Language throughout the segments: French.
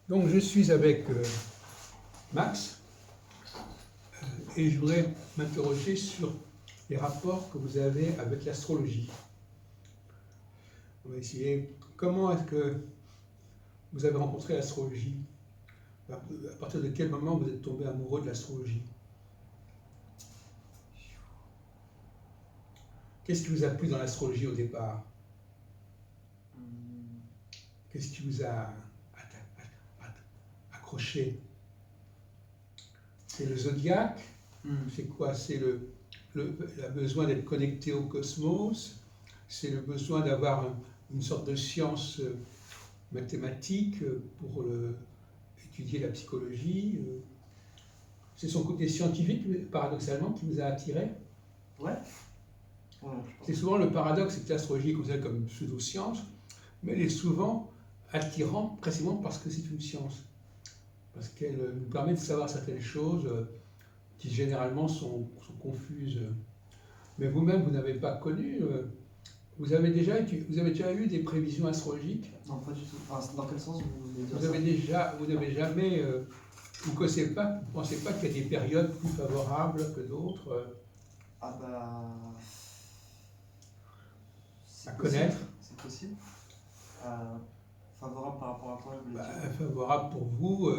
Donc je suis avec Max et je voudrais m'interroger sur les rapports que vous avez avec l'astrologie. On va essayer. Comment est-ce que vous avez rencontré l'astrologie? À partir de quel moment vous êtes tombé amoureux de l'astrologie? Qu'est-ce qui vous a plu dans l'astrologie au départ? Qu'est-ce qui vous a accroché? C'est le zodiaque? C'est quoi? C'est le besoin d'être connecté au cosmos? C'est le besoin d'avoir une sorte de science mathématique pour étudier la psychologie? C'est son côté scientifique, paradoxalement, qui vous a attiré? Ouais. C'est souvent le paradoxe, c'est que l'astrologie est considérée comme une pseudo-science, mais elle est souvent attirante précisément parce que c'est une science. Parce qu'elle nous permet de savoir certaines choses qui généralement sont confuses. Mais vous-même, vous n'avez pas connu, vous avez déjà eu des prévisions astrologiques? Non, pas du tout. Enfin, dans quel sens vous voulez dire Vous n'avez jamais, vous ne pensez pas qu'il y a des périodes plus favorables que d'autres Ah bah... à connaître? C'est possible. Favorable par rapport à quoi, vous voulez dire? Favorable pour vous,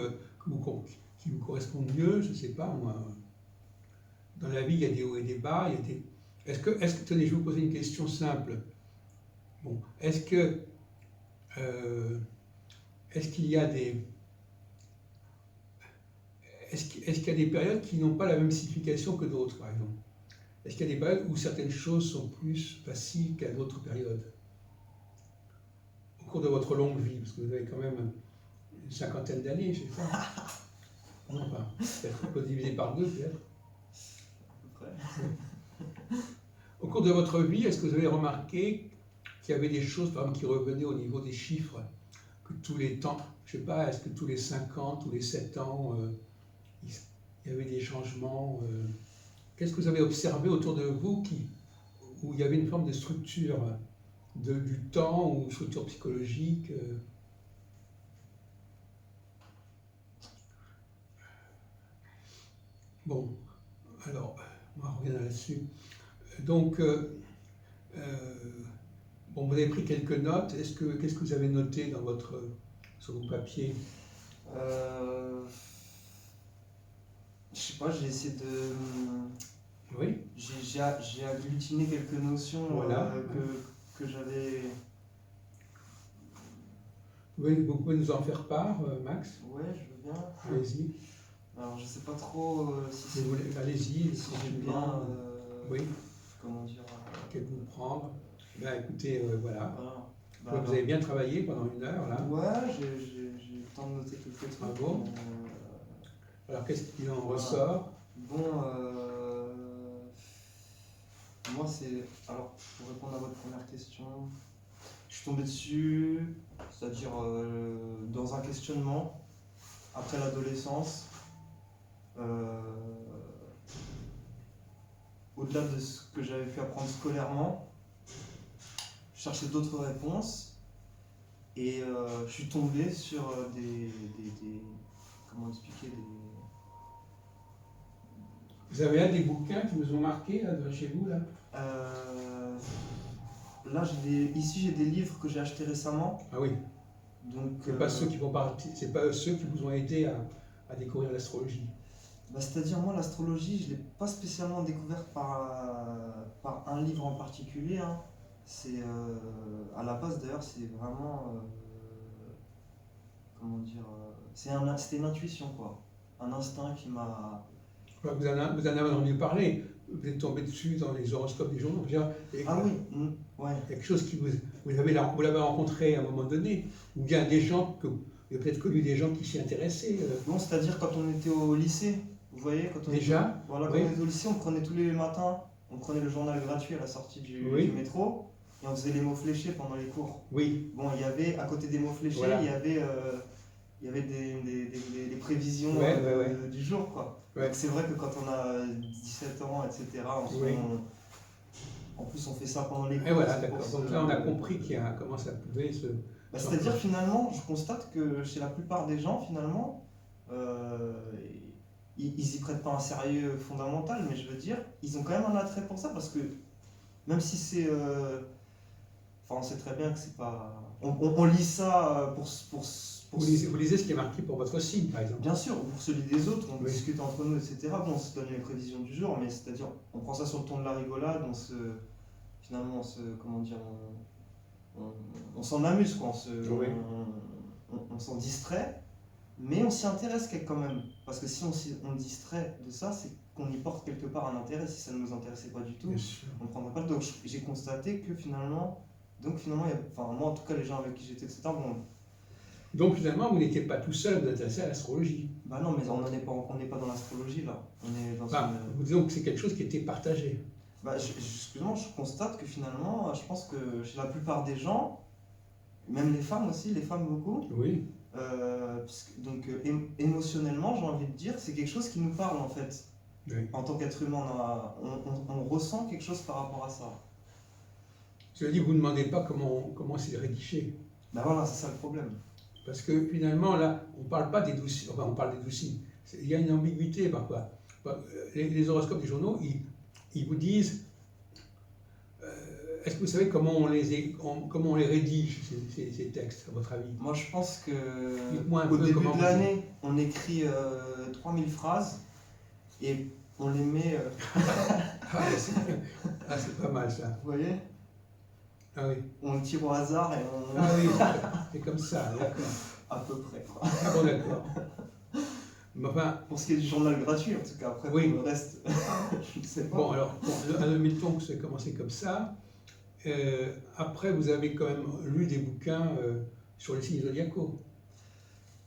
qui vous correspondent mieux, je ne sais pas, moi. Dans la vie, il y a des hauts et des bas. Tenez, je vais vous poser une question simple. Bon, est-ce qu'il y a des périodes qui n'ont pas la même signification que d'autres, par exemple? Est-ce qu'il y a des périodes où certaines choses sont plus faciles qu'à d'autres périodes? Au cours de votre longue vie, parce que vous avez quand même une cinquantaine d'années, je sais pas. Non, enfin, peut-être qu'on peut diviser par deux, peut-être. Au cours de votre vie, est-ce que vous avez remarqué qu'il y avait des choses, par exemple, qui revenaient au niveau des chiffres, que tous les temps, je ne sais pas, est-ce que tous les 5 ans, tous les 7 ans, il y avait des changements Qu'est-ce que vous avez observé autour de vous où il y avait une forme de structure du temps ou structure psychologique Bon, alors, on va revenir là-dessus. Donc, bon, vous avez pris quelques notes. Qu'est-ce que vous avez noté sur vos papiers? Je sais pas, j'ai essayé de... Oui. J'ai agglutiné quelques notions voilà. que j'avais... Vous pouvez nous en faire part, Max? Ouais, je veux bien. Allez-y. Alors, je sais pas trop si c'est... Allez-y, si j'ai bien... oui. Comment dire Quel vous prendre? Ben, écoutez, voilà. Bah, vous avez bien travaillé pendant 1 heure, là. Ouais, j'ai eu le temps de noter quelques trucs. Bravo. Alors, qu'est-ce qui en ressort? Bon, moi, c'est... Alors, pour répondre à votre première question, je suis tombé dessus, c'est-à-dire dans un questionnement, après l'adolescence, au-delà de ce que j'avais pu apprendre scolairement, je cherchais d'autres réponses, et je suis tombé sur des comment expliquer Vous avez là des bouquins qui vous ont marqué là, chez vous là? Là, ici j'ai des livres que j'ai achetés récemment. Ah oui. Donc c'est pas ceux qui font partie, c'est pas ceux qui vous ont aidé à découvrir l'astrologie. Bah, c'est-à-dire moi l'astrologie, je l'ai pas spécialement découverte par un livre en particulier. Hein. C'est à la base d'ailleurs, c'est vraiment comment dire, c'était une intuition quoi, un instinct qui m'a... Vous en avez entendu parler, vous êtes tombé dessus dans les horoscopes des journaux. Ah oui, ouais. Il y a quelque chose qui vous l'avez rencontré à un moment donné, ou bien des gens que vous avez peut-être connu des gens qui s'y intéressaient. Non, c'est-à-dire quand on était au lycée, vous voyez, quand on déjà. Voilà, quand on était au lycée, on prenait tous les matins, on prenait le journal gratuit à la sortie du métro, et on faisait les mots fléchés pendant les cours. Oui. Bon, il y avait à côté des mots fléchés, voilà. il y avait des prévisions du jour, quoi. Ouais. C'est vrai que quand on a 17 ans, etc., en plus on fait ça pendant les cours. Et voilà, d'accord. Donc là, on a compris comment ça pouvait Bah, c'est-à-dire finalement, je constate que chez la plupart des gens, finalement, euh, ils y prêtent pas un sérieux fondamental, mais je veux dire, ils ont quand même un attrait pour ça parce que même si c'est, enfin, on sait très bien que c'est pas, on lit ça pour Vous lisez ce qui est marqué pour votre signe, par exemple. bien sûr, pour celui des autres, on Oui. discute entre nous, etc. Bon, on se donne les prévisions du jour, mais c'est-à-dire, on prend ça sur le ton de la rigolade, finalement, comment dire, on s'en amuse, quoi, Oui. on s'en distrait, mais on s'y intéresse quand même. Parce que si on distrait de ça, c'est qu'on y porte quelque part un intérêt. Si ça ne nous intéressait pas du tout, Bien sûr. on ne prendrait pas. Donc j'ai constaté que finalement, enfin, moi en tout cas, les gens avec qui j'étais, etc., bon, Donc finalement, vous n'étiez pas tout seul à vous intéresser à l'astrologie. bah non, mais on n'est pas dans l'astrologie là. On est dans Enfin, une. vous disons que c'est quelque chose qui était partagé. Bah, excuse-moi, je constate que finalement, je pense que chez la plupart des gens, même les femmes aussi, les femmes beaucoup, Oui. donc émotionnellement, j'ai envie de dire, c'est quelque chose qui nous parle en fait. Oui. En tant qu'être humain, on ressent quelque chose par rapport à ça. Cela dit, vous ne demandez pas comment c'est rédigé. Ben voilà, c'est ça le problème. Parce que finalement, là, on ne parle pas des douze signes. Enfin, on parle des 12 signes. Il y a une ambiguïté parfois. Les horoscopes des journaux, ils vous disent est-ce que vous savez comment on les rédige, ces textes, à votre avis? Moi, je pense que Dites-moi un au peu début comment de vous l'année, on écrit 3000 phrases et on les met. C'est pas mal ça. Vous voyez? Ah oui. On tire au hasard et on. Ah oui, c'est comme ça, d'accord. À peu près, quoi. Ah bon, d'accord. Mais enfin, Pour ce qui est du journal gratuit, en tout cas, après, oui. pour le reste, je ne sais pas. Bon, alors, admettons que ça a commencé comme ça. Après, vous avez quand même lu des bouquins sur les signes zodiacaux.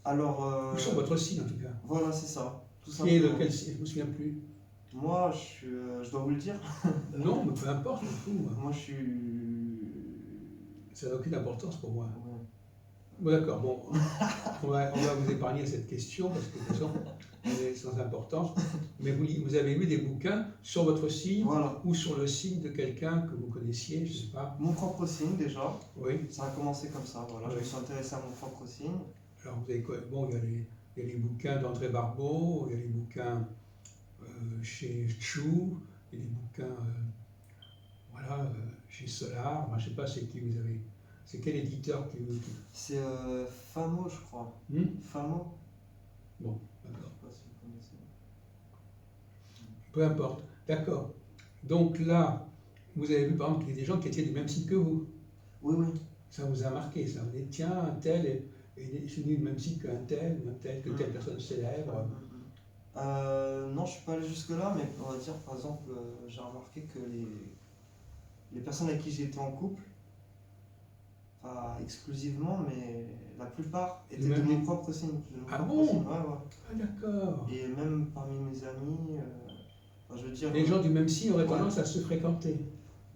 Alors. Ou sur votre signe, en tout cas. Voilà, c'est ça. Tout Qui est simplement. lequel signe? Je ne me souviens plus. Moi, je dois vous le dire. Non, mais peu importe, je m'en fous. Moi, je suis. Ça n'a aucune importance pour moi. Ouais. Bon, d'accord, bon, on va vous épargner cette question parce que de toute façon, elle est sans importance. Mais vous avez lu des bouquins sur votre signe Voilà. ou sur le signe de quelqu'un que vous connaissiez, je ne sais pas. Mon propre signe, déjà. Oui. Ça a commencé comme ça, voilà. Oui. Je me suis intéressé à mon propre signe. Alors, vous avez quoi? Bon, il y a les bouquins d'André Barbeau, il y a les bouquins chez Chou, il y a des bouquins chez Solar. Moi, je ne sais pas c'est qui vous avez. C'est quel éditeur qui vous. C'est Famo, je crois. Famo. Bon, Je d'accord. sais pas si vous connaissez. Peu importe. D'accord. Donc là, vous avez vu par exemple qu'il y a des gens qui étaient du même signe que vous. Oui, oui. Ça vous a marqué, ça. Vous dites, tiens, un tel est du même signe qu'un tel, que telle personne célèbre. Non, je suis pas allé jusque-là, mais on va dire, par exemple, j'ai remarqué que les personnes avec qui j'ai été en couple, pas exclusivement, mais la plupart étaient de mon propre signe. Ah bon? Signe. Ouais, ouais. Ah d'accord. Et même parmi mes amis, je veux dire. Les gens du même signe auraient tendance à se fréquenter.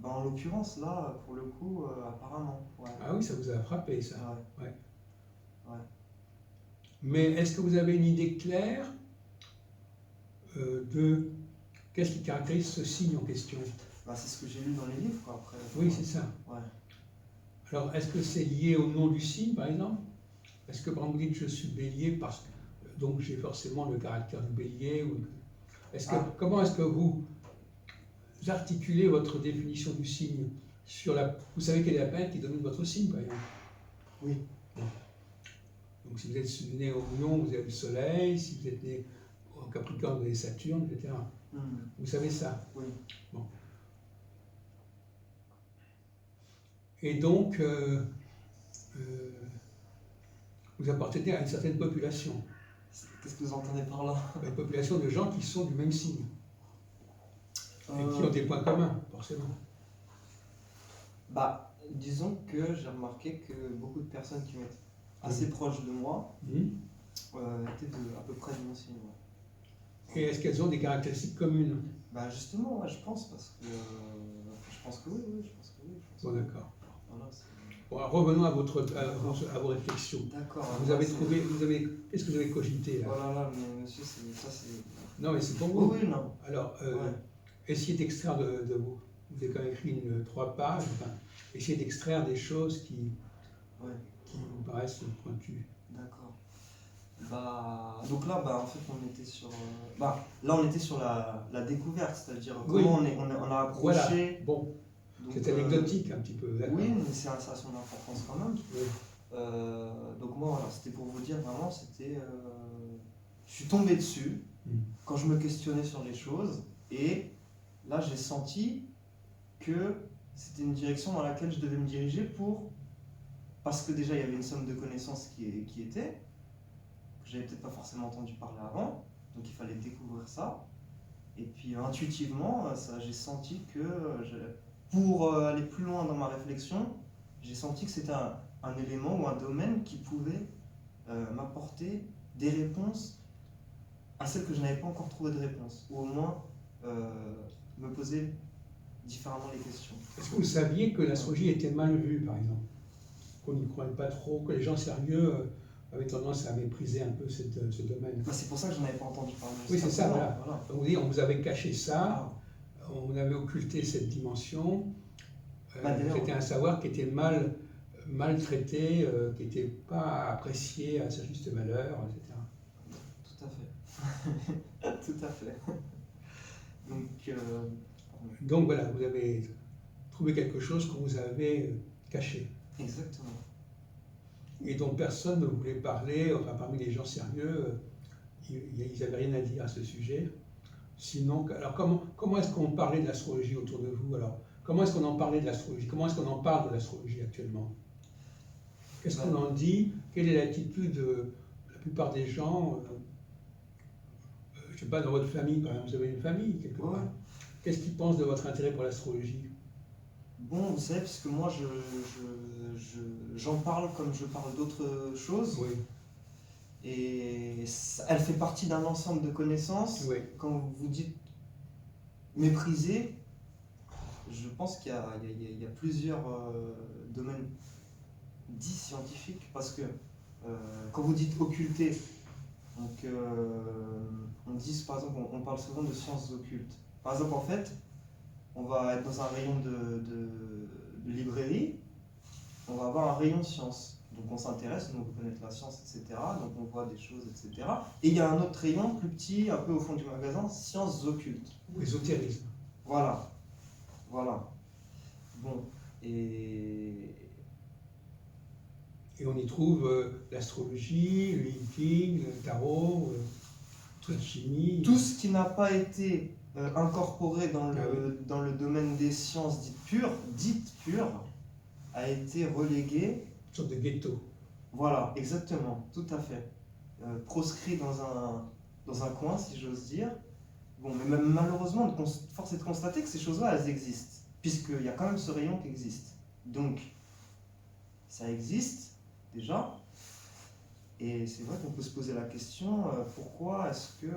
Ben, en l'occurrence, là, pour le coup, apparemment. Ouais. Ah oui, ça vous a frappé, ça. Ouais. Ouais. Mais est-ce que vous avez une idée claire de qu'est-ce qui caractérise ce signe en question? Bah, c'est ce que j'ai lu dans les livres, quoi, après. Oui, c'est ça. Ouais. Alors, est-ce que c'est lié au nom du signe, par exemple? Est-ce que, par exemple, vous dites je suis bélier parce que donc j'ai forcément le caractère du bélier Comment est-ce que vous articulez votre définition du signe sur Vous savez quelle est la planète qui domine votre signe, par exemple? Oui. Bon. Donc, si vous êtes né au Lion, vous avez le Soleil. Si vous êtes né au Capricorne, vous avez Saturne, etc. Vous savez ça? Oui. Bon. Et donc, vous appartenez à une certaine population. Qu'est-ce que vous entendez par là? Une population de gens qui sont du même signe. Et qui ont des points communs, forcément. Bah, disons que j'ai remarqué que beaucoup de personnes qui m'étaient assez proches de moi étaient à peu près de mon signe. Ouais. Et est-ce qu'elles ont des caractéristiques communes? Bah justement, ouais, je pense, parce que je pense que oui, je pense que oui. Bon, d'accord. Voilà, bon, alors revenons à vos réflexions. D'accord. Vous avez trouvé, qu'est-ce que vous avez cogité là? Oh là là, mais monsieur, ça c'est. Non, mais c'est pour vous. Oui, non. Alors, essayez d'extraire de vous. Vous avez quand même écrit 3 pages. Enfin, essayez d'extraire des choses qui qui vous paraissent pointues. D'accord. Donc là, en fait, on était sur, là, on était sur la découverte, c'est-à-dire Oui. comment on a Voilà, approché. bon, Donc, c'est anecdotique un petit peu. d'accord. oui, mais ça a son importance quand même. Oui. Donc moi, voilà, c'était pour vous dire vraiment, je suis tombé dessus Mm. quand je me questionnais sur les choses, et là, j'ai senti que c'était une direction dans laquelle je devais me diriger parce que déjà, il y avait une somme de connaissances qui était, que j'avais peut-être pas forcément entendu parler avant, donc il fallait découvrir ça. Et puis intuitivement, j'ai senti que pour aller plus loin dans ma réflexion, j'ai senti que c'était un élément ou un domaine qui pouvait m'apporter des réponses à celles que je n'avais pas encore trouvé de réponse, ou au moins me poser différemment les questions. Est-ce que vous saviez que l'astrologie était mal vue, par exemple? Qu'on n'y croyait pas trop, que les gens sérieux avaient tendance à mépriser un peu ce domaine? C'est pour ça que je n'en avais pas entendu parler. Oui, c'est ça, voilà. Voilà. Donc, on vous avait caché ça, on avait occulté cette dimension. C'était un savoir qui était mal traité, qui n'était pas apprécié à sa juste valeur, etc. Tout à fait. Tout à fait. Donc voilà, vous avez trouvé quelque chose qu'on vous avait caché. Exactement. Et dont personne ne voulait parler, enfin parmi les gens sérieux, ils n'avaient rien à dire à ce sujet. Sinon, alors comment est-ce qu'on parlait de l'astrologie autour de vous alors? Comment est-ce qu'on en parlait de l'astrologie? Comment est-ce qu'on en parle de l'astrologie actuellement? Qu'est-ce qu'on en dit? Quelle est l'attitude de la plupart des gens? Je ne sais pas, dans votre famille, par exemple, vous avez une famille quelque part. Ouais. Qu'est-ce qu'ils pensent de votre intérêt pour l'astrologie? Bon, vous savez, puisque moi j'en parle comme je parle d'autres choses, Oui. et elle fait partie d'un ensemble de connaissances. Oui. Quand vous dites mépriser, je pense qu'il y a plusieurs domaines dits scientifiques, parce que quand vous dites occulter, donc on dit, par exemple, on parle souvent de sciences occultes. Par exemple, en fait, on va être dans un rayon de librairie, on va avoir un rayon sciences. Donc on s'intéresse, on veut connaître la science, etc. Donc on voit des choses, etc. Et il y a un autre rayon plus petit, un peu au fond du magasin, sciences occultes. Ou ésotérisme. Voilà. Bon, et on y trouve l'astrologie, le Yin, le tarot, la chimie. tout ce qui n'a pas été incorporé dans oui. dans le domaine des sciences dites pures, a été relégué. Une sorte de ghetto. Voilà, exactement, tout à fait. Proscrit dans un coin, si j'ose dire. Bon, mais même, malheureusement, force est de constater que ces choses-là, elles existent, puisqu'il y a quand même ce rayon qui existe. Donc, ça existe, déjà. Et c'est vrai qu'on peut se poser la question, pourquoi est-ce que...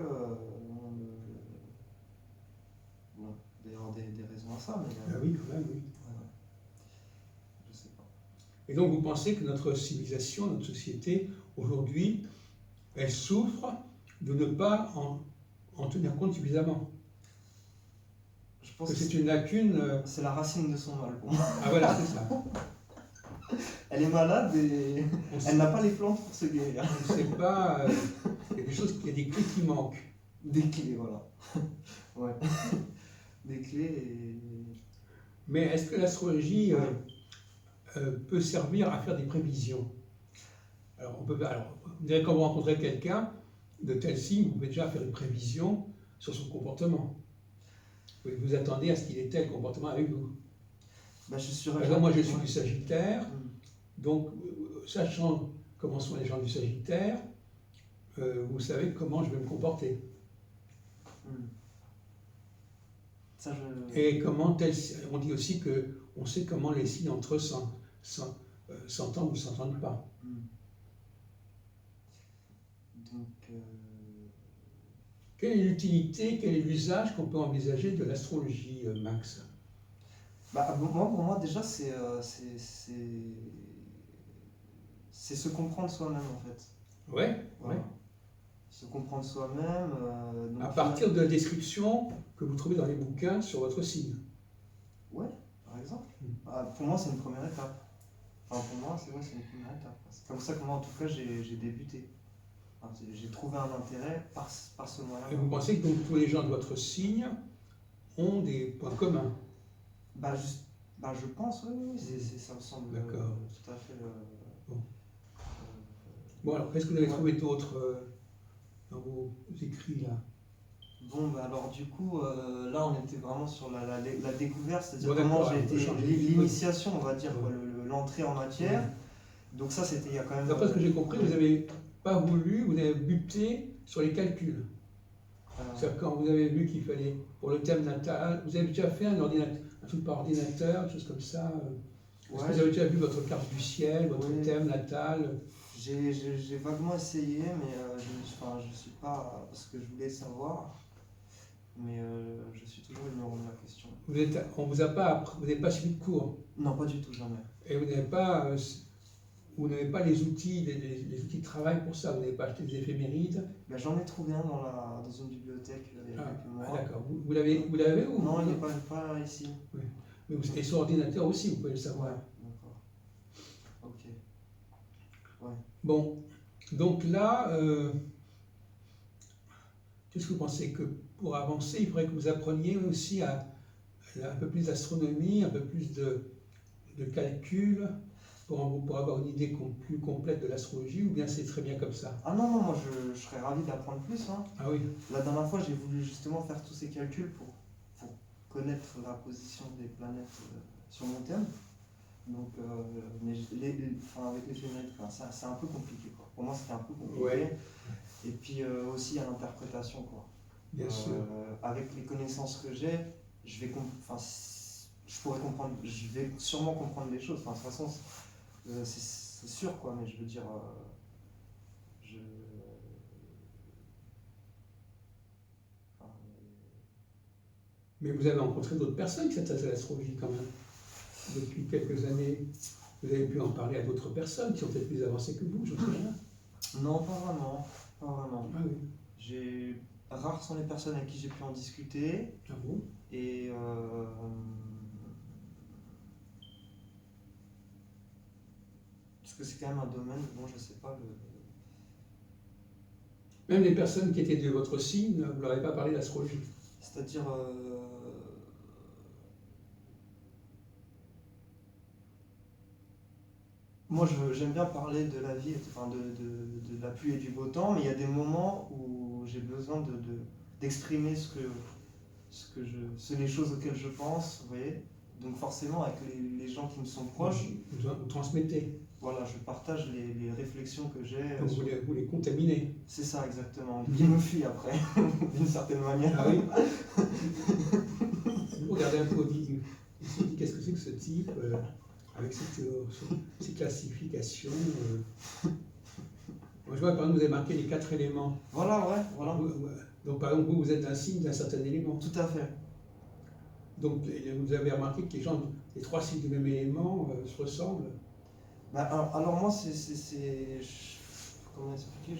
Bon, d'ailleurs, des raisons à ça, mais... Oui, quand même, oui. Je sais pas. Et donc vous pensez que notre civilisation, notre société, aujourd'hui, elle souffre de ne pas en tenir compte suffisamment? Je pense que c'est une lacune... c'est la racine de son mal, pour moi. Ah voilà, c'est ça. Elle est malade et elle n'a pas les plantes pour se guérir. On ne sait pas, il y a des choses, il y a des clés qui manquent. Des clés, voilà. Ouais. Des clés et... Mais est-ce que l'astrologie peut servir à faire des prévisions? Alors, vous direz, quand vous rencontrez quelqu'un de tel signe, vous pouvez déjà faire une prévision sur son comportement. Vous attendez à ce qu'il ait tel comportement avec vous. Bah, je suis Par exemple, moi je suis du Sagittaire, donc sachant comment sont les gens du Sagittaire, vous savez comment je vais me comporter. Ça, Et comment on dit aussi qu'on sait comment les signes entre eux s'entendent ou ne s'entendent pas. Donc, quelle est l'utilité, quel est l'usage qu'on peut envisager de l'astrologie, Max? pour moi, déjà, c'est se comprendre soi-même, en fait. Ouais, voilà. Se comprendre soi-même. À partir de descriptions que vous trouvez dans les bouquins sur votre signe. Ouais, par exemple. Pour moi, c'est une première étape. Enfin, pour moi, c'est une première étape, quoi. C'est comme ça que moi, en tout cas, j'ai débuté. Enfin, j'ai trouvé un intérêt par ce moyen-là. Et vous pensez que donc, tous les gens de votre signe ont des points communs? Bah, je pense, oui, oui, ça me semble D'accord. tout à fait. Bon. euh, Bon, alors, qu'est-ce que vous avez Ouais. trouvé d'autre dans vos écrits là? Bon, bah alors du coup, là on était vraiment sur la découverte, c'est-à-dire Bon, comment d'accord, j'ai on peut été, changer. l'initiation, on va dire, quoi, Ouais. l'entrée en matière. Donc ça, c'était il y a quand même... D'après ce que j'ai compris, vous n'avez pas voulu, vous avez buté sur les calculs. C'est-à-dire quand vous avez vu qu'il fallait, pour le thème natal, vous avez déjà fait un truc par ordinateur, des choses comme ça. Est-ce que vous avez déjà vu votre carte du ciel, votre Oui. thème natal? J'ai vaguement essayé, mais je suis pas... Parce que je voulais savoir, mais je suis toujours venu me remettre la question. On vous a pas, vous n'avez pas suivi de cours. Non, pas du tout, jamais. Et vous n'avez pas les outils, les outils de travail pour ça. Vous n'avez pas acheté des éphémérides. Ben, j'en ai trouvé un dans une bibliothèque il y a quelques mois. D'accord. Vous l'avez ou Non, il n'est pas ici. Oui. Mais et sur ordinateur aussi, vous pouvez le savoir. Ouais, d'accord. Ok. Ouais. Bon, donc là, qu'est-ce que vous pensez que pour avancer, il faudrait que vous appreniez aussi un peu plus d'astronomie, un peu plus de calcul pour avoir une idée plus complète de l'astrologie, ou bien c'est très bien comme ça? Ah non, moi je serais ravi d'apprendre plus. Hein. Ah oui. La dernière fois, j'ai voulu justement faire tous ces calculs pour connaître la position des planètes sur mon thème. Donc, mais avec les génériques, c'est un peu compliqué. Quoi. Pour moi, c'était un peu compliqué. Ouais. Et puis aussi à l'interprétation. Quoi. Bien sûr. Avec les connaissances que j'ai, je pourrais comprendre, je vais sûrement comprendre les choses. Enfin, de toute façon, c'est sûr, quoi, mais je veux dire, Mais vous avez rencontré d'autres personnes qui s'intéressent à l'astrologie quand même. Depuis quelques années, vous avez pu en parler à d'autres personnes qui sont peut-être plus avancées que vous, je ne sais rien. Non, pas vraiment. Pas vraiment. Ah oui. Rares sont les personnes avec qui j'ai pu en discuter. Ah bon? Et parce que c'est quand même un domaine, bon, je sais pas. Même les personnes qui étaient de votre signe, vous ne leur avez pas parlé d'astrologie. C'est-à-dire. Moi, j'aime bien parler de la vie, enfin de la pluie et du beau temps, mais il y a des moments où j'ai besoin d'exprimer les choses auxquelles je pense, vous voyez. Donc forcément, avec les gens qui me sont proches, Vous transmettez. Voilà, je partage les réflexions que j'ai. Donc vous les contaminez. C'est ça, exactement. Il me fuit après, d'une certaine manière. Ah oui. Vous regardez un peu, vous dites, qu'est-ce que c'est que ce type avec ces classifications Moi, je vois, par exemple, vous avez marqué les 4 éléments. Voilà, ouais, voilà. Donc, par exemple, vous êtes un signe d'un certain élément. Tout à fait. Donc, vous avez remarqué que les 3 signes du même élément se ressemblent. Bah, alors moi, comment expliquer,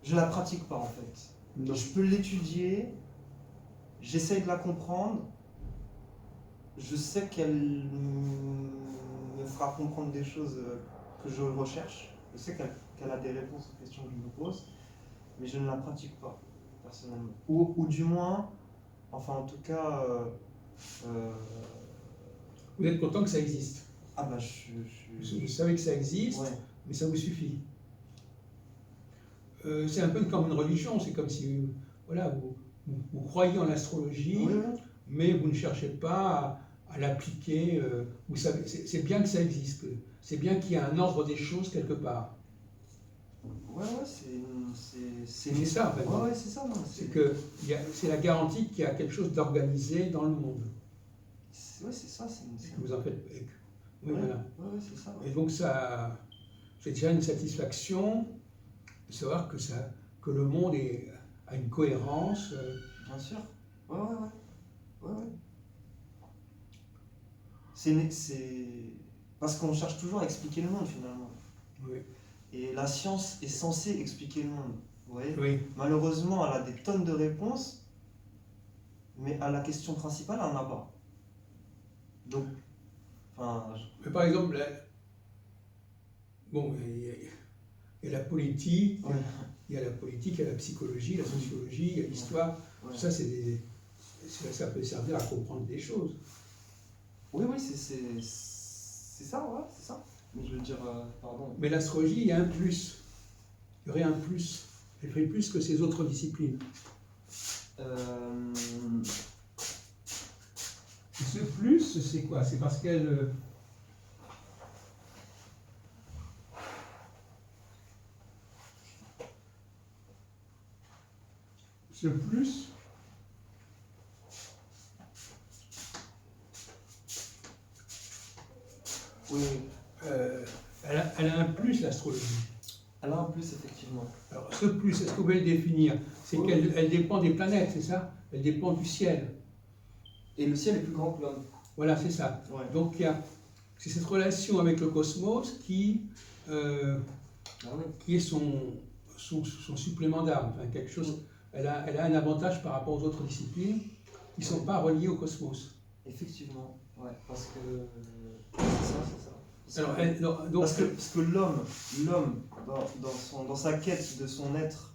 je la pratique pas en fait. Non. Je peux l'étudier, j'essaye de la comprendre, je sais qu'elle me fera comprendre des choses que je recherche, je sais qu'elle a des réponses aux questions que je me pose, mais je ne la pratique pas personnellement. Ou du moins, enfin en tout cas... Vous êtes content que ça existe? Ah bah Je savais que ça existe, ouais. Mais ça vous suffit. C'est un peu comme une religion, c'est comme si voilà, vous croyez en l'astrologie, oui. Mais vous ne cherchez pas à l'appliquer. Vous savez, c'est bien que ça existe, c'est bien qu'il y a un ordre des choses quelque part. Ouais, c'est ça, en fait. Ouais, c'est ça. C'est la garantie qu'il y a quelque chose d'organisé dans le monde. Ouais, c'est ça. Que vous en faites. Oui, ouais, voilà. Ouais, c'est ça. Ouais. Et donc, c'est déjà une satisfaction de savoir que le monde a une cohérence. Bien sûr. Ouais. C'est parce qu'on cherche toujours à expliquer le monde finalement. Oui. Et la science est censée expliquer le monde. Vous voyez. Oui. Malheureusement, elle a des tonnes de réponses, mais à la question principale, elle n'en a pas. Donc, Enfin, Mais par exemple, bon, il y a la politique, ouais, il y a la politique, il y a la psychologie, la sociologie, il y a l'histoire. ouais. Tout ça, ça peut servir à comprendre des choses. Oui, oui, c'est ça, ouais, c'est ça. Mais je veux dire, pardon. Mais l'astrologie, il y a un plus. Il y aurait un plus. Elle ferait plus que ces autres disciplines. Et ce plus, c'est quoi? C'est parce qu'elle... Ce plus, Oui, elle a un plus, l'astrologie. elle a un plus, effectivement. Alors, ce plus, est-ce que vous pouvez le définir? C'est Oui. qu'elle dépend des planètes, c'est ça? Elle dépend du ciel. Et le ciel est plus grand que l'homme. Voilà, c'est ça. Ouais. Donc, c'est cette relation avec le cosmos qui est son supplément d'âme. Enfin, quelque chose, elle a un avantage par rapport aux autres disciplines qui ne sont pas reliées au cosmos. Effectivement, ouais, parce que c'est ça. Alors, donc, Parce que l'homme, dans sa quête de son être,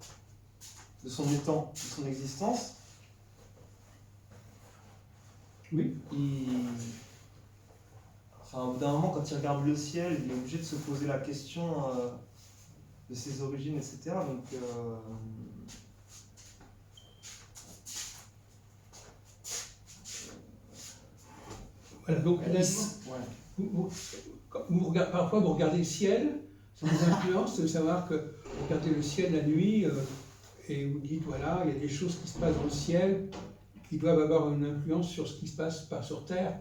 de son étant, de son existence, oui. Enfin, au bout d'un moment, quand il regarde le ciel, il est obligé de se poser la question de ses origines, etc. Donc, voilà, donc elle a parfois vous regardez le ciel, ça vous influence de savoir que vous regardez le ciel la nuit et vous dites voilà, il y a des choses qui se passent dans le ciel qui doivent avoir une influence sur ce qui se passe sur Terre.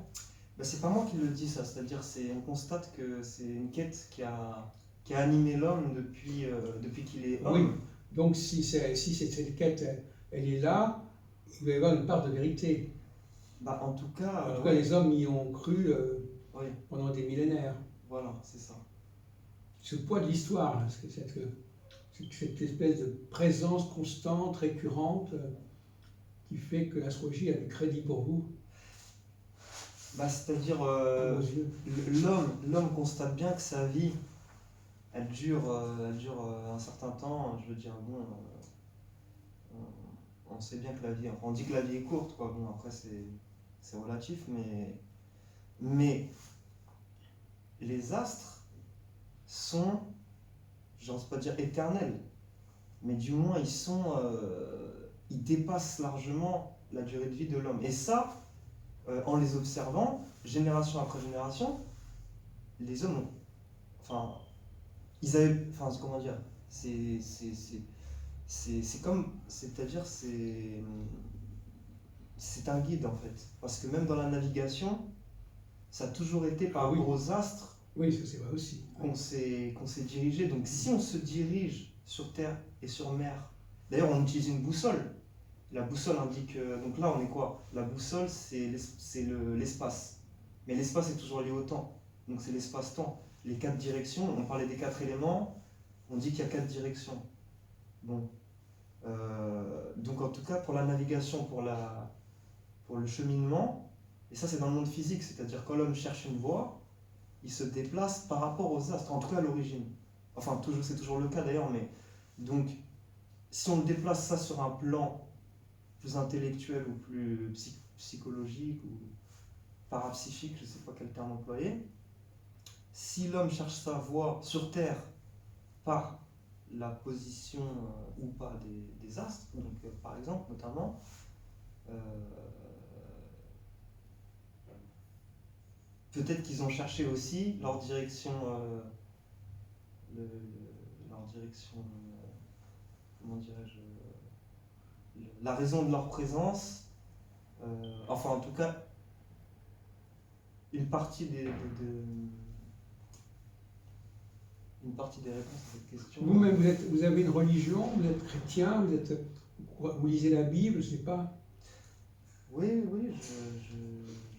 Ben, c'est pas moi qui le dis ça, c'est-à-dire on constate que c'est une quête qui a animé l'homme depuis qu'il est homme. Oui, donc si cette quête elle est là, il va y avoir une part de vérité. Bah, en tout cas, les hommes y ont cru oui. pendant des millénaires. Voilà, c'est ça. Ce poids de l'histoire, cette espèce de présence constante, récurrente, qui fait que l'astrologie a du crédit pour vous. Bah, c'est-à-dire, aux yeux. l'homme constate bien que sa vie, elle dure un certain temps. Je veux dire, bon, on sait bien que la vie, enfin, on dit que la vie est courte, quoi. Bon, après, c'est relatif, mais les astres sont, j'ose pas dire éternels, mais du moins ils dépassent largement la durée de vie de l'homme. Et ça, en les observant, génération après génération, les hommes ils avaient, enfin, comment dire, c'est comme, c'est-à-dire c'est un guide en fait, parce que même dans la navigation, ça a toujours été par rapport aux astres. Oui, ça c'est vrai aussi. Qu'on s'est dirigé. Donc si on se dirige sur terre et sur mer, d'ailleurs on utilise une boussole. La boussole indique, donc là on est quoi? La boussole c'est l'espace. Mais l'espace est toujours lié au temps. Donc c'est l'espace-temps. Les 4 directions, on parlait des 4 éléments, on dit qu'il y a 4 directions. Bon. Donc en tout cas pour la navigation, pour le cheminement, et ça c'est dans le monde physique, c'est-à-dire quand l'homme cherche une voie, il se déplace par rapport aux astres, en tout cas à l'origine. Enfin, c'est toujours le cas d'ailleurs, mais donc, si on déplace ça sur un plan plus intellectuel ou plus psychologique ou parapsychique, je ne sais pas quel terme employer, si l'homme cherche sa voie sur Terre par la position ou pas des astres, donc par exemple, notamment, peut-être qu'ils ont cherché aussi leur direction, comment dirais-je, la raison de leur présence, enfin en tout cas, une partie des réponses à cette question. Vous-même, vous avez une religion, vous êtes chrétien, vous lisez la Bible, je ne sais pas. Oui,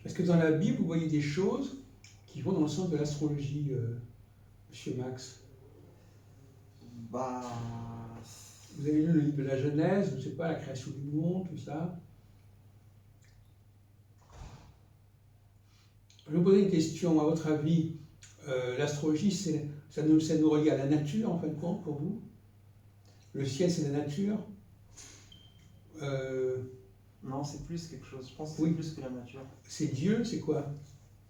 Est-ce que dans la Bible, vous voyez des choses qui vont dans le sens de l'astrologie, Monsieur Max? Bah... Vous avez lu le livre de la Genèse, je ne sais pas, la création du monde, tout ça. Je vais vous poser une question. À votre avis, l'astrologie, ça nous relie à la nature, en fin de compte, pour vous? Le ciel, c'est la nature? Euh, Non, c'est plus quelque chose. Je pense que Oui. c'est plus que la nature. c'est Dieu, c'est quoi?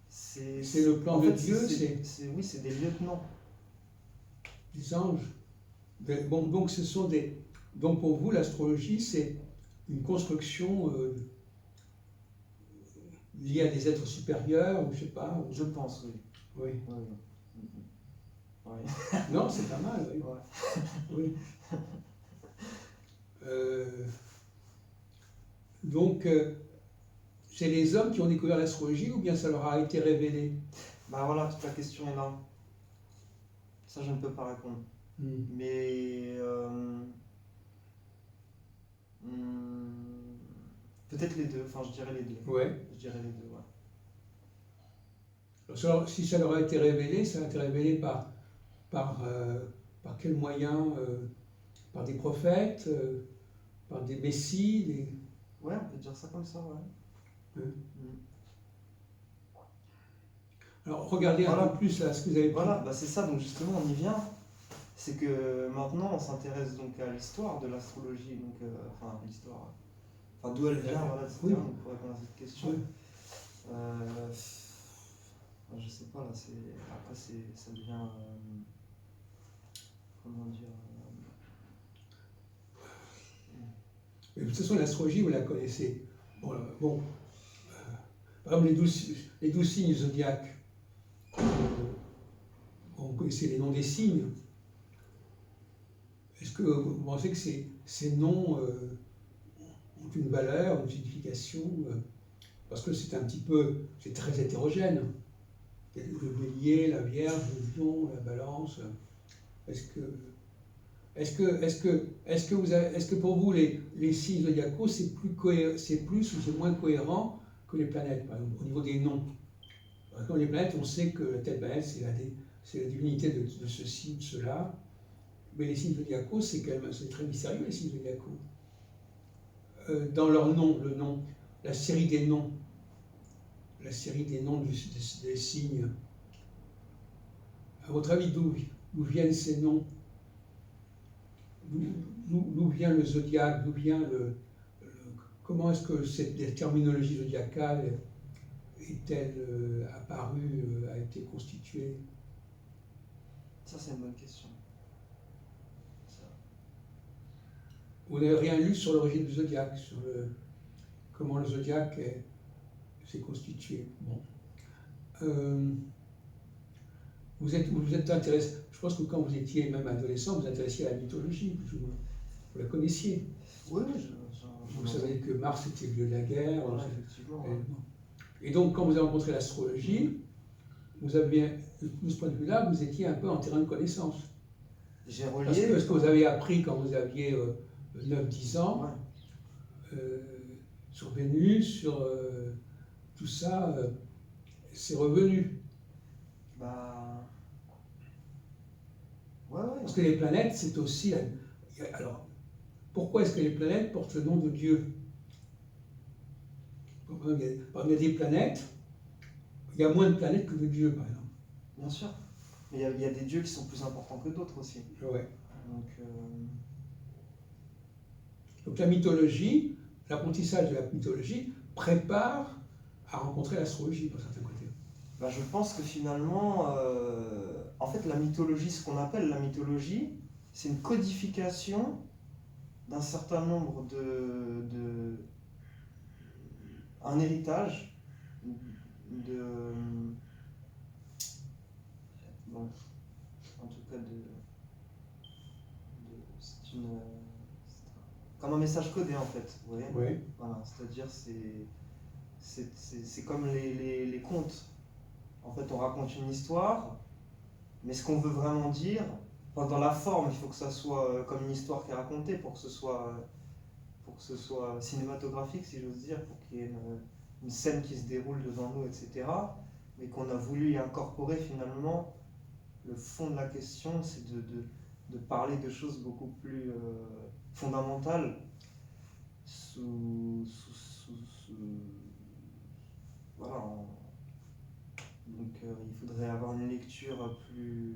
C'est C'est le plan en de fait, Dieu, oui, c'est des lieutenants. des anges. Bon, donc, donc pour vous, l'astrologie, c'est une construction liée à des êtres supérieurs, ou je sais pas. Je pense, oui. Oui. Oui, oui. Ouais. Non, c'est pas mal, oui. Ouais. Oui. Donc, c'est les hommes qui ont découvert l'astrologie ou bien ça leur a été révélé? Bah voilà, toute la question est là. Ça, je ne peux pas répondre. Mais peut-être les deux. Enfin, je dirais les deux. Ouais. Je dirais les deux, ouais. Alors, si ça leur a été révélé, ça a été révélé par quel moyen? Par des prophètes, par des messies, Ouais, on peut dire ça comme ça, ouais. Alors, regardez un Voilà. peu plus là ce que vous avez pris. Voilà, bah c'est ça, donc justement on y vient. C'est que maintenant on s'intéresse donc à l'histoire de l'astrologie, donc enfin l'histoire, enfin d'où elle vient, voilà, etc. Oui. Donc pour répondre à cette question. Oui. Je sais pas là, après ça devient comment dire. Mais de toute façon, l'astrologie, vous la connaissez. Bon, par exemple, les 12 signes zodiaques, vous connaissez les noms des signes. Est-ce que vous pensez que ces noms ont une valeur, une signification? Parce que c'est très hétérogène. Il y a le bélier, la vierge, le lion, la balance. Est-ce que pour vous, les signes zodiacaux, c'est plus ou c'est moins cohérent que les planètes, par exemple, au niveau des noms? Parce que les planètes, on sait que telle planète, c'est la divinité de ceci, de cela. Mais les signes zodiacaux, c'est très mystérieux, les signes zodiacaux. Dans leur nom, le nom, la série des noms des signes, à votre avis, d'où viennent ces noms? D'où vient le zodiaque? Comment est-ce que cette terminologie zodiacale est-elle apparue, a été constituée? Ça c'est une bonne question. Ça. Vous n'avez rien lu sur l'origine du zodiaque, sur comment le zodiaque s'est constitué? Bon. Vous êtes intéressé, je pense que quand vous étiez même adolescent, vous vous intéressiez à la mythologie, plus ou moins. Vous la connaissiez. Oui, Vous savez que Mars était le dieu de la guerre. Ouais, effectivement. Et donc, quand vous avez rencontré l'astrologie, vous avez, de ce point de vue-là, vous étiez un peu en terrain de connaissance. J'ai relié. Parce que ce que vous avez appris quand vous aviez 9-10 ans, ouais. sur Vénus, sur tout ça, c'est revenu. Bah. Ouais. Parce que les planètes, c'est aussi. Alors, pourquoi est-ce que les planètes portent le nom de Dieu? Il y a des planètes, il y a moins de planètes que de dieux, par exemple. Bien sûr. Mais il y a des dieux qui sont plus importants que d'autres aussi. Ouais. Donc la mythologie, l'apprentissage de la mythologie prépare à rencontrer l'astrologie, par certains côtés. Bah, je pense que finalement, en fait, la mythologie, ce qu'on appelle la mythologie, c'est une codification d'un certain nombre un héritage bon, en tout cas c'est comme un message codé en fait, vous voyez. Oui. Voilà, c'est-à-dire c'est comme les contes. En fait, on raconte une histoire, mais ce qu'on veut vraiment dire, dans la forme, il faut que ça soit comme une histoire qui est racontée pour que ce soit cinématographique, si j'ose dire, pour qu'il y ait une scène qui se déroule devant nous, etc. Mais qu'on a voulu y incorporer finalement, le fond de la question, c'est de parler de choses beaucoup plus fondamentales voilà, Donc il faudrait avoir une lecture plus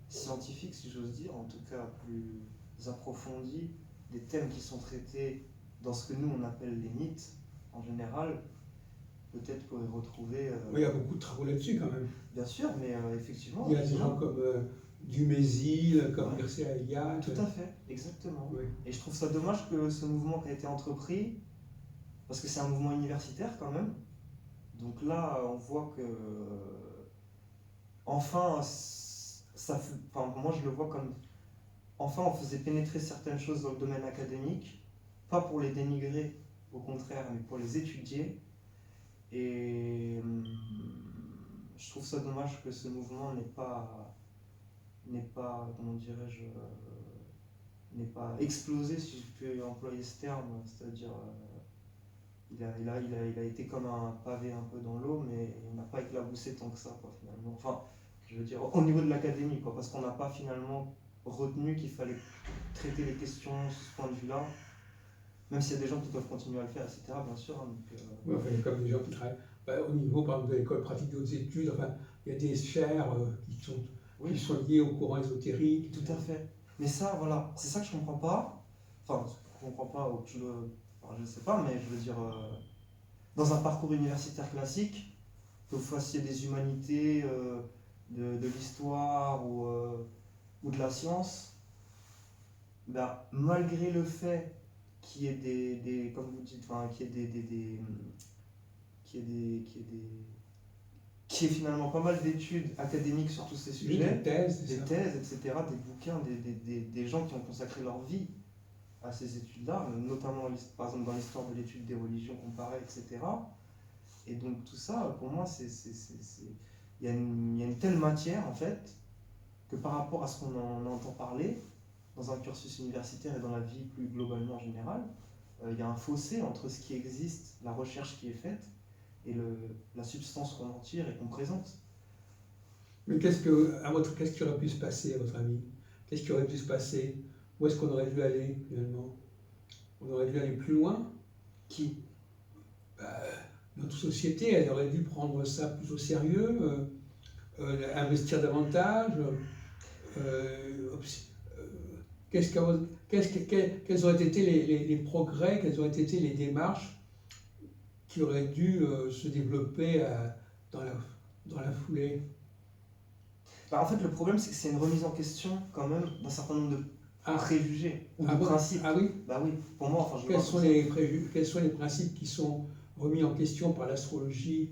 scientifique, si j'ose dire, en tout cas plus approfondie, des thèmes qui sont traités dans ce que nous on appelle les mythes en général, peut-être pour y retrouver. Oui, il y a beaucoup de travaux là-dessus quand même. Bien sûr, mais effectivement. Il y a des gens comme Dumézil, comme Ouais. Mircea Eliade. Tout à fait, exactement. Oui. Et je trouve ça dommage que ce mouvement qui a été entrepris, parce que c'est un mouvement universitaire quand même, donc là on voit que enfin, enfin, moi je le vois comme enfin on faisait pénétrer certaines choses dans le domaine académique, pas pour les dénigrer, au contraire, mais pour les étudier. Et je trouve ça dommage que ce mouvement n'est pas, comment dirais-je, n'est pas explosé, si je peux employer ce terme, c'est-à-dire il a été comme un pavé un peu dans l'eau, mais il n'a pas éclaboussé tant que ça, quoi, finalement. Enfin, je veux dire, au niveau de l'académie, quoi, parce qu'on n'a pas finalement retenu qu'il fallait traiter les questions sous ce point de vue-là, même s'il y a des gens qui doivent continuer à le faire, etc., bien sûr. Hein, donc, Oui, enfin, il y a comme des gens qui travaillent au niveau, par exemple, de l'école pratique des hautes études. Enfin, il y a des sphères oui, qui sont liées au courant ésotérique. tout à fait. Mais ça, voilà, c'est ça que je comprends pas. Enfin, je comprends pas, ou enfin, je sais pas, mais je veux dire, dans un parcours universitaire classique, que vous fassiez des humanités, de l'histoire ou de la science, ben, malgré le fait qu'il y ait comme vous dites, enfin, qu'il y ait qu'il y ait qu'il y ait finalement pas mal d'études académiques sur tous ces Des sujets, thèses, des ça. thèses, etc., des bouquins, des gens qui ont consacré leur vie à ces études-là, notamment par exemple dans l'histoire de l'étude des religions comparées, etc. Et donc tout ça, pour moi, il y a une telle matière en fait, que par rapport à ce qu'on en entend parler, dans un cursus universitaire et dans la vie plus globalement générale, il y a un fossé entre ce qui existe, la recherche qui est faite, et la substance qu'on en tire et qu'on présente. Mais qu'est-ce qui aurait pu se passer, à votre avis? Qu'est-ce qui aurait pu se passer? Où est-ce qu'on aurait dû aller, finalement? On aurait dû aller plus loin? Qui Notre société, elle aurait dû prendre ça plus au sérieux, investir davantage. Quels auraient été les progrès, quelles auraient été les démarches qui auraient dû se développer dans la foulée? En fait, le problème, c'est que c'est une remise en question, quand même, d'un certain nombre de préjugés ou de bon? principes. Ah oui? Bah oui, pour moi, enfin, je Quels sont les principes qui sont remis en question par l'astrologie